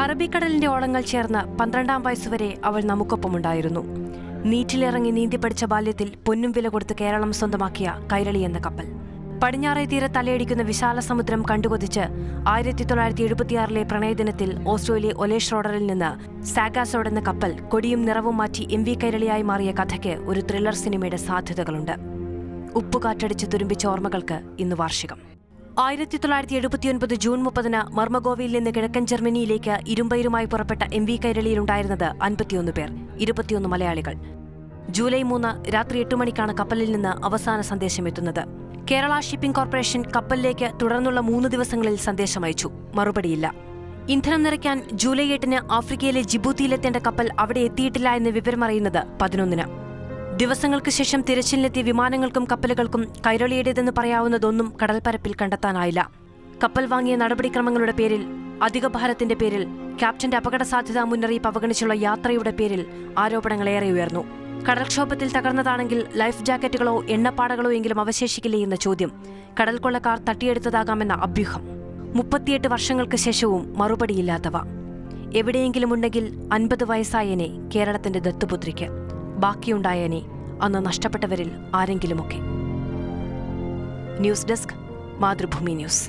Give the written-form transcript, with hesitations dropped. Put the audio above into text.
അറബിക്കടലിന്റെ ഓളങ്ങൾ ചേർന്ന് 12-ാം വയസ്സുവരെ അവൾ നമുക്കൊപ്പമുണ്ടായിരുന്നു. നീറ്റിലിറങ്ങി നീന്തി പഠിച്ച ബാല്യത്തിൽ പൊന്നും വില കൊടുത്ത് കേരളം സ്വന്തമാക്കിയ കൈരളി എന്ന കപ്പൽ. പടിഞ്ഞാറേ തീരെ തലയടിക്കുന്ന വിശാല സമുദ്രം കണ്ടുകൊതിച്ച് 1976 പ്രണയദിനത്തിൽ ഓസ്ട്രേലിയ ഒലേഷ് റോഡറിൽ നിന്ന് സാഗാസോഡ് എന്ന കപ്പൽ കൊടിയും നിറവും മാറ്റി MV കൈരളിയായി മാറിയ കഥയ്ക്ക് ഒരു ത്രില്ലർ സിനിമയുടെ സാധ്യതകളുണ്ട്. ഉപ്പുകാറ്റടിച്ച് തുരുമ്പിച്ച ഓർമ്മകൾക്ക് ഇന്ന് വാർഷികം. 1979 ജൂൺ 30 മർമഗോവയിൽ നിന്ന് കിഴക്കൻ ജർമ്മനിയിലേക്ക് ഇരുമ്പയിരുമായി പുറപ്പെട്ട MV കൈരളിയിലുണ്ടായിരുന്നത് 51 പേർ, 21 മലയാളികൾ. ജൂലൈ 3 രാത്രി 8 മണിക്കാണ് കപ്പലിൽ നിന്ന് അവസാന സന്ദേശം എത്തുന്നത്. കേരള ഷിപ്പിംഗ് കോർപ്പറേഷൻ കപ്പലിലേക്ക് തുടർന്നുള്ള 3 ദിവസങ്ങളിൽ സന്ദേശം അയച്ചു. മറുപടിയില്ല. ഇന്ധനം നിറയ്ക്കാൻ ജൂലൈ 8 ആഫ്രിക്കയിലെ ജിബൂത്തിയിലെത്തേണ്ട കപ്പൽ അവിടെ എത്തിയിട്ടില്ല എന്ന് വിവരമറിയുന്നത് 11. ദിവസങ്ങൾക്ക് ശേഷം തിരച്ചിലിനെത്തിയ വിമാനങ്ങൾക്കും കപ്പലുകൾക്കും കൈരളിയുടേതെന്ന് പറയാവുന്നതൊന്നും കടൽപ്പരപ്പിൽ കണ്ടെത്താനായില്ല. കപ്പൽ വാങ്ങിയ നടപടിക്രമങ്ങളുടെ പേരിൽ, അധിക ഭാരത്തിന്റെ പേരിൽ, ക്യാപ്റ്റന്റെ അപകട സാധ്യതാ മുന്നറിയിപ്പ് അവഗണിച്ചുള്ള യാത്രയുടെ പേരിൽ ആരോപണങ്ങളേറെ ഉയർന്നു. കടൽക്ഷോഭത്തിൽ തകർന്നതാണെങ്കിൽ ലൈഫ് ജാക്കറ്റുകളോ എണ്ണപ്പാടകളോ എങ്കിലും അവശേഷിക്കില്ലേ എന്ന ചോദ്യം, കടൽ കൊള്ളക്കാർ തട്ടിയെടുത്തതാകാമെന്ന അഭ്യൂഹം. 38 വർഷങ്ങൾക്ക് ശേഷവും മറുപടിയില്ലാത്തവ. എവിടെയെങ്കിലും ഉണ്ടെങ്കിൽ 50 വയസ്സായേനെ കേരളത്തിന്റെ ദത്തുപുത്രിക്ക്. ബാക്കിയുണ്ടായേനെ അന്ന് നഷ്ടപ്പെട്ടവരിൽ ആരെങ്കിലുമൊക്കെ. News desk, Mathrubhumi news.